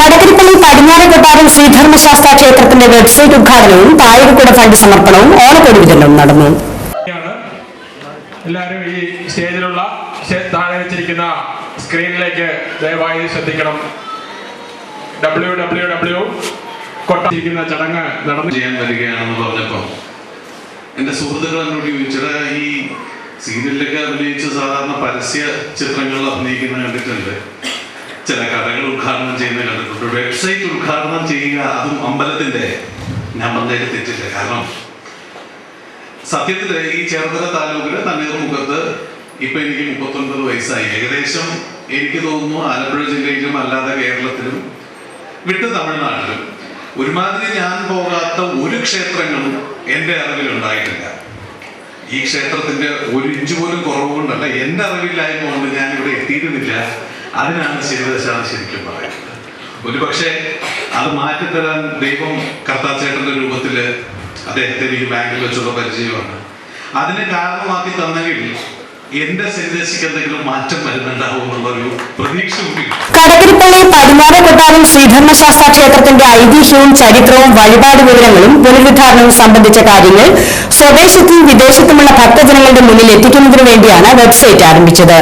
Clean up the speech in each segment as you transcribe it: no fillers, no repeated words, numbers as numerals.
കടകരിപ്പള്ളി പടിഞ്ഞാറ് കൊട്ടാരം ശ്രീധർമ്മശാസ്ത്ര ക്ഷേത്രത്തിന്റെ വെബ്സൈറ്റ് ഉദ്ഘാടനവും താഴികക്കുട ഫണ്ട് സമർപ്പണവും ഓണക്കോടി വിതരണവും നടന്നു. എല്ലാവരും ഈ സ്റ്റേജിലുള്ള താഴെ വെച്ചിരിക്കുന്ന സ്ക്രീനിലേക്ക് ദയവായി ശ്രദ്ധിക്കണം. www കൊട്ടിരിക്കുന്ന ചടങ്ങ് നടന്നു ചെയ്യാൻ വരികയാണെന്ന് പറഞ്ഞപ്പോൾ എൻ്റെ സുഹൃത്തുക്കൾ എന്നോട് ചോദിച്ചത് ഈ സീരിയലിലൊക്കെ അഭിനയിച്ച് സാധാരണ പരസ്യ ചിത്രങ്ങളിൽ അഭിനയിക്കുന്നത് കണ്ടിട്ടുണ്ട്, ചില കഥകൾ ഉദ്ഘാടനം ചെയ്യുന്നത് കണ്ടിട്ടുണ്ട്, വെബ്സൈറ്റ് ഉദ്ഘാടനം ചെയ്യുക അതും അമ്പലത്തിൻ്റെ. ഞാൻ പറഞ്ഞതിൽ തെറ്റില്ല. കാരണം സത്യത്തിൽ ഈ ചേർത്തല താലൂക്കിലെ തണ്ണീർമുഖത്ത് ഇപ്പൊ എനിക്ക് 39 വയസ്സായി. ഏകദേശം എനിക്ക് തോന്നുന്നു ആലപ്പുഴ ജില്ലയിലും അല്ലാതെ കേരളത്തിലും വിട്ട് തമിഴ്നാട്ടിലും ഒരുമാതിരി ഞാൻ പോകാത്ത ഒരു ക്ഷേത്രങ്ങളും എൻ്റെ അറിവിൽ ഉണ്ടായിട്ടില്ല. ഈ ക്ഷേത്രത്തിന്റെ ഒരു ഇഞ്ച് പോലും കുറവുകൊണ്ടല്ല, എൻ്റെ അറിവില്ലായ്മ കൊണ്ട് ഞാൻ ഇവിടെ എത്തിയിരുന്നില്ല. അതിനാണ് ശിവദശാണ് ശരിക്കും പറയുന്നത്. ഒരു പക്ഷേ അത് മാറ്റിത്തരാൻ ദൈവം കർത്താച്ചേട്ടന്റെ രൂപത്തിൽ അദ്ദേഹത്തെ ഈ ബാങ്കിൽ വെച്ചുള്ള പരിചയമാണ്. അതിനെ കാരണമാക്കി തന്നെങ്കിൽ എന്റെ സന്ദേശിക്ക് എന്തെങ്കിലും മാറ്റം വരുന്നുണ്ടാവും എന്നുള്ളൊരു പ്രതീക്ഷ കൂടി. കടകരിപ്പള്ളി പടിഞ്ഞാറ് കൊട്ടാരം ശ്രീധർമ്മശാസ്ത്ര ക്ഷേത്രത്തിന്റെ ഐതിഹ്യവും ചരിത്രവും വഴിപാട് വിവരങ്ങളും പുനരുദ്ധാരണവും സംബന്ധിച്ച കാര്യങ്ങൾ സ്വദേശത്തും വിദേശത്തുമുള്ള ഭക്തജനങ്ങളുടെ മുന്നിൽ എത്തിക്കുന്നതിനു വേണ്ടിയാണ് വെബ്സൈറ്റ് ആരംഭിച്ചത്.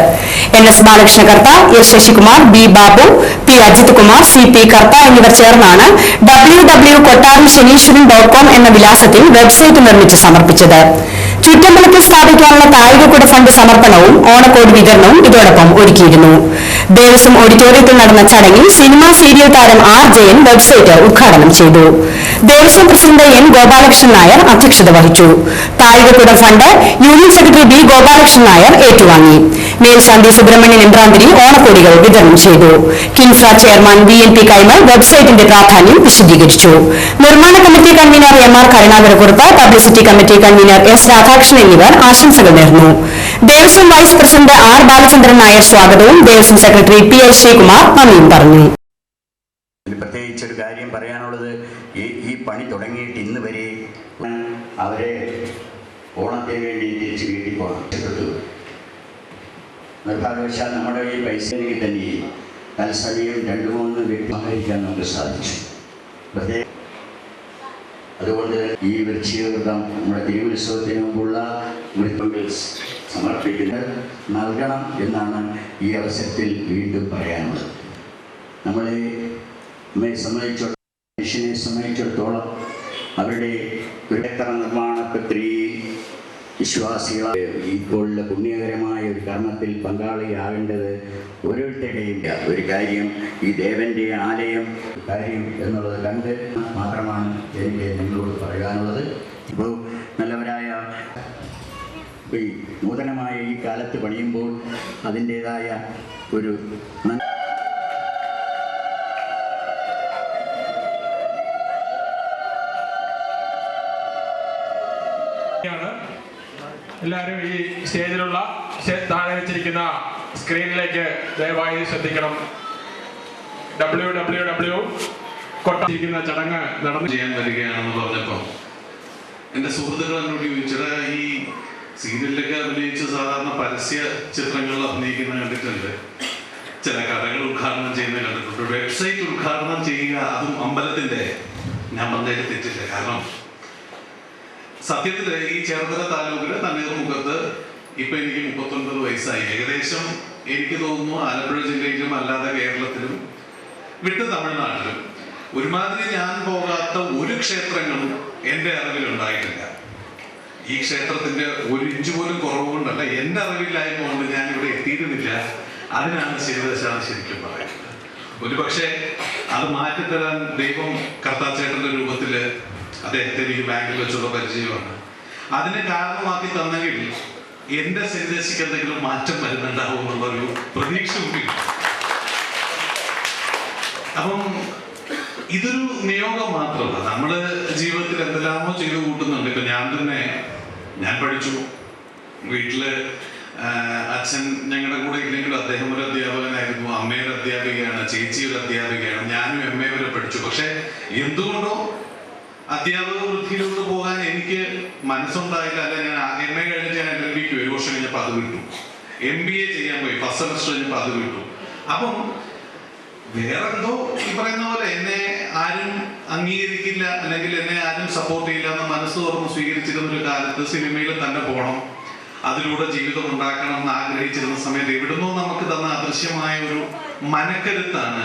NS ബാലകൃഷ്ണ കർത്ത, S Sasikumar, B Babu, P Ajith Kumar, CP കർത്ത എന്നിവർ ചേർന്നാണ് www.kottaramshanishwaran.com എന്ന വിലാസത്തിൽ വെബ്സൈറ്റ് നിർമ്മിച്ച് സമർപ്പിച്ചത്. ചുറ്റമ്പലത്തിൽ സ്ഥാപിക്കാനുള്ള താഴികക്കുട ഫണ്ട് സമർപ്പണവും ഓണക്കോടി വിതരണവും ഇതോടൊപ്പം ഒരുക്കിയിരുന്നു. ദേവസ്വം ഓഡിറ്റോറിയത്തിൽ നടന്ന ചടങ്ങിൽ സിനിമാ സീരിയൽ താരം R ജയൻ വെബ്സൈറ്റ് ഉദ്ഘാടനം ചെയ്തു. ദേവസ്വം പ്രസിഡന്റ് N ഗോപാലകൃഷ്ണൻ നായർ അധ്യക്ഷത വഹിച്ചു. താഴികക്കുട fund union secretary B Gopalakrishnan Nair ഏറ്റുവാങ്ങി. മേൽശാന്തി സുബ്രഹ്മണ്യൻ ഇമ്രാന്തിരി ഓണക്കോടികൾ വിതരണം ചെയ്തു. കിൻഫ്ര ചെയർമാൻ VNP കൈമൾ വെബ്സൈറ്റിന്റെ പ്രാധാന്യം വിശദീകരിച്ചു. നിർമ്മാണ committee convener MR Karunakara Kurup, publicity committee convener S Radhakrishnan എന്നിവർ ആശംസകൾ നേർന്നു. Devaswom vice president R Balachandran Nair സ്വാഗതവും ദേവസ്വം സെക്രട്ടറി PL ശ്രീകുമാർ നന്ദിയും പറഞ്ഞു. പ്രത്യേകിച്ചൊരു കാര്യം പറയാനുള്ളത്, ഈ പണി തുടങ്ങിയിട്ട് ഇന്ന് വരെ അവരെ ഓണത്തിന് വേണ്ടി തിരിച്ച് വീട്ടിൽ പോകണം. നിർഭാഗ്യവശാൽ നമ്മുടെ ഈ പൈസയ്ക്ക് തന്നെ തത്സമയം 2-3 വ്യക്തി സഹായിക്കാൻ നമുക്ക് സാധിച്ചു. പ്രത്യേകം അതുകൊണ്ട് ഈ വൃശ്ചികവ്രതം നമ്മുടെ തിരുവുത്സവത്തിന് മുമ്പുള്ള വൃത്തങ്ങൾ സമർപ്പിക്കുന്നത് നൽകണം എന്നാണ് ഈ അവസരത്തിൽ വീണ്ടും പറയാനുള്ളത്. നമ്മളെ മനുഷ്യനെ സംബന്ധിച്ചിടത്തോളം അവരുടെ ക്ഷേത്ര നിർമ്മാണ പ്രക്രിയയിൽ വിശ്വാസികളെ ഇപ്പോഴുള്ള പുണ്യകരമായ ഒരു കർമ്മത്തിൽ പങ്കാളിയാകേണ്ടത് ഓരോരുത്തരുടെയും ഒരു കാര്യം. ഈ ദേവന്റെ ആലയം കാര്യം എന്നുള്ളത് കണ്ട് മാത്രമാണ് എനിക്ക് നിങ്ങളോട് പറയാനുള്ളത്. ഇപ്പോൾ നല്ലവരായ ഈ നൂതനമായ ഈ കാലത്ത് പണിയുമ്പോൾ അതിൻ്റെതായ ഒരു എല്ലാവരും ഈ സ്റ്റേജിലുള്ള താഴെ വെച്ചിരിക്കുന്ന സ്ക്രീനിലേക്ക് ദയവായി ശ്രദ്ധിക്കണം. www കൊട്ടിരിക്കുന്ന ചടങ്ങ് നടന്നു ചെയ്യാൻ വരികയാണെന്ന് പറഞ്ഞപ്പോൾ എൻ്റെ സുഹൃത്തുക്കൾ എന്നോട് ചോദിച്ചത് ഈ സീരിയലിലൊക്കെ അഭിനയിച്ച് സാധാരണ പരസ്യ ചിത്രങ്ങളിൽ അഭിനയിക്കുന്നത് കണ്ടിട്ടുണ്ട്, ചില കഥകൾ ഉദ്ഘാടനം ചെയ്യുന്നത് കണ്ടിട്ടുണ്ട്, വെബ്സൈറ്റ് ഉദ്ഘാടനം ചെയ്യുക അതും അമ്പലത്തിൻ്റെ. ഞാൻ പറഞ്ഞതിൽ തെറ്റില്ല. കാരണം സത്യത്തിൽ ഈ ചേർത്തല താലൂക്കിലെ തണ്ണീർമുഖത്ത് ഇപ്പൊ എനിക്ക് 39 വയസ്സായി. ഏകദേശം എനിക്ക് തോന്നുന്നു ആലപ്പുഴ ജില്ലയിലും അല്ലാതെ കേരളത്തിലും വിട്ട് തമിഴ്നാട്ടിലും ഒരുമാതിരി ഞാൻ പോകാത്ത ഒരു ക്ഷേത്രങ്ങളും എൻ്റെ അറിവിൽ ഉണ്ടായിട്ടില്ല. ഈ ക്ഷേത്രത്തിന്റെ ഒരു ഇഞ്ച് പോലും കുറവുകൊണ്ടല്ല, എൻ്റെ അറിവില്ലായ്മ കൊണ്ട് ഞാൻ ഇവിടെ എത്തിയിരുന്നില്ല. അതിനാണ് ശിവദശാണ് ശരിക്കും പറയുന്നത്. ഒരു പക്ഷേ അത് മാറ്റിത്തരാൻ ദൈവം കർത്താച്ചേട്ടന്റെ രൂപത്തിൽ അദ്ദേഹത്തെ ഈ ബാങ്കിൽ വെച്ചുള്ള പരിചയമാണ്. അതിനെ കാരണമാക്കി തന്നെങ്കിൽ എന്റെ സന്ദേശിക്ക് എന്തെങ്കിലും മാറ്റം വരുന്നുണ്ടാവും എന്നുള്ളൊരു പ്രതീക്ഷ കൂടി. അപ്പം ഇതൊരു നിയോഗം മാത്രമല്ല, നമ്മുടെ ജീവിതത്തിൽ എന്തെല്ലാമോ ചെയ്തു കൂട്ടുന്നുണ്ട്. ഇപ്പൊ ഞാൻ പഠിച്ചു, വീട്ടില് അച്ഛൻ ഞങ്ങളുടെ കൂടെ ഇല്ലെങ്കിലും അദ്ദേഹം ഒരു അധ്യാപകനായിരുന്നു, അമ്മയൊരു അധ്യാപികയാണ്, ചേച്ചി ഒരു അധ്യാപികയാണ്, ഞാനും MA വരെ പഠിച്ചു. പക്ഷെ എന്തുകൊണ്ടോ അധ്യാപക വൃത്തിയിലോട്ട് പോകാൻ എനിക്ക് മനസ്സുണ്ടായില്ല. അല്ല, ഞാൻ MA കഴിഞ്ഞിട്ട് ഞാൻ LLBക്ക് 1 വർഷം കഴിഞ്ഞപ്പോൾ അത് വിട്ടു. MBA ചെയ്യാൻ പോയി, ഫസ്റ്റ് സെമസ്റ്റർ കഴിഞ്ഞപ്പോൾ അത് വിട്ടു. അപ്പം വേറെന്തോ ഈ പറയുന്ന പോലെ അംഗീകരിക്കില്ല, അല്ലെങ്കിൽ എന്നെ ആരും സപ്പോർട്ട് ചെയ്യില്ല എന്ന് മനസ്സ് തുറന്ന് സ്വീകരിച്ചിരുന്ന ഒരു കാലത്ത് സിനിമയിൽ തന്നെ പോകണം, അതിലൂടെ ജീവിതം ഉണ്ടാക്കണം എന്ന് ആഗ്രഹിച്ചിരുന്ന സമയത്ത് എവിടുന്നോ നമുക്ക് തന്ന അദൃശ്യമായ ഒരു മനക്കരുത്താണ്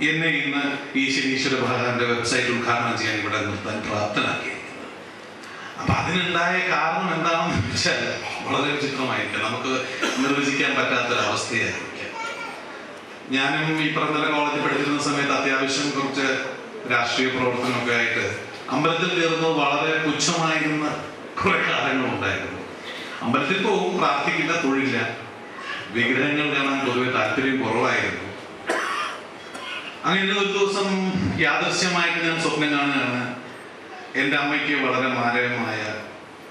എന്നെ ഇന്ന് ഈ ശനീശ്വര ഭഗവാന്റെ വെബ്സൈറ്റ് ഉദ്ഘാടനം ചെയ്യാൻ ഇവിടെ നിർത്താൻ പ്രാപ്തനാക്കിയിരിക്കുന്നത്. അപ്പൊ അതിനുണ്ടായ കാരണം എന്താണെന്ന് വെച്ചാൽ വളരെ വിചിത്രമായിരിക്കും, നമുക്ക് നിർവചിക്കാൻ പറ്റാത്തൊരവസ്ഥയായിരിക്കും. ഞാനും ഈ പറഞ്ഞ കോളേജിൽ പഠിച്ചിരുന്ന സമയത്ത് അത്യാവശ്യം കുറച്ച് രാഷ്ട്രീയ പ്രവർത്തനമൊക്കെ ആയിട്ട് അമ്പലത്തിൽ കയറുന്നത് വളരെ പുച്ഛമായിരുന്ന കുറെ കാലങ്ങളുണ്ടായിരുന്നു. അമ്പലത്തിൽ പോകും, പ്രാർത്ഥിക്കില്ല, തൊഴില്ല, വിഗ്രഹങ്ങൾ കാണാൻ പൊതുവെ താല്പര്യം കുറവായിരുന്നു. അങ്ങനെ ഒരു ദിവസം യാദൃശ്യമായിട്ട് ഞാൻ സ്വപ്നം കാണുകയാണ്, എൻ്റെ അമ്മയ്ക്ക് വളരെ മാരകമായ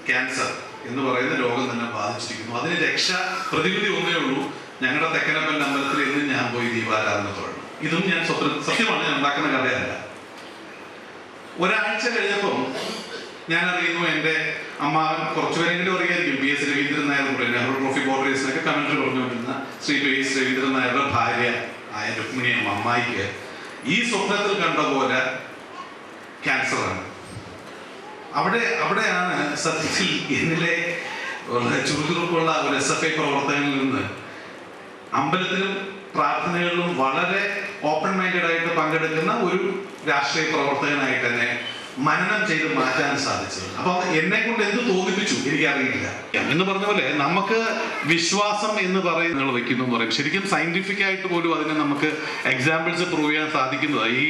ക്യാൻസർ എന്ന് പറയുന്ന രോഗം തന്നെ ബാധിച്ചിരിക്കുന്നു. അതിന് രക്ഷ പ്രതിവിധി ഒന്നേ ഉള്ളൂ, ഞങ്ങളുടെ തെക്കനപ്പൻ്റെ അമ്പലത്തിൽ ഇന്ന് ഞാൻ പോയി ദീപാരാധന തൊഴണം. ഇതും ഞാൻ സത്യമാണ്, ഞാൻ ഉണ്ടാക്കുന്ന കഥയല്ല. ഒരാഴ്ച കഴിഞ്ഞപ്പം ഞാൻ അറിയുന്നു എൻ്റെ അമ്മാവൻ, കുറച്ചുപേരെങ്കിലും അറിയായിരിക്കും, PS രവീന്ദ്രൻ നായർ പറയും, നെഹ്റു ട്രോഫി ബോട്ട് റേസിനൊക്കെ കമന്ററി പറഞ്ഞുകൊണ്ടിരുന്ന ശ്രീ PS രവീന്ദ്രൻ നായരുടെ ഭാര്യ ആയ രുക്മിണി അമ്മായിക്ക് ഈ സ്വപ്നത്തിൽ കണ്ട പോലെ ക്യാൻസറാണ്. അവിടെയാണ് സത്യത്തിൽ എന്നിലെ ചുറുചുറുക്കുള്ള ഒരു SFI പ്രവർത്തനങ്ങളിൽ നിന്ന് അമ്പലത്തിലും പ്രാർത്ഥനകളിലും വളരെ ഓപ്പൺ മൈൻഡഡ് ആയിട്ട് പങ്കെടുക്കുന്ന ഒരു രാഷ്ട്രീയ പ്രവർത്തകനായിട്ട് തന്നെ മനനം ചെയ്ത് മാറ്റാൻ സാധിച്ചത്. അപ്പൊ എന്നെ കൊണ്ട് എന്ത് തോന്നിപ്പിച്ചു എനിക്കറിയില്ല. എന്ന് പറഞ്ഞ പോലെ നമുക്ക് വിശ്വാസം എന്ന് പറയുന്നത് വെക്കുന്നു എന്ന് പറയും. ശരിക്കും സയന്റിഫിക് ആയിട്ട് പോലും അതിനെ നമുക്ക് എക്സാമ്പിൾസ് പ്രൂവ് ചെയ്യാൻ സാധിക്കുന്നത് ഈ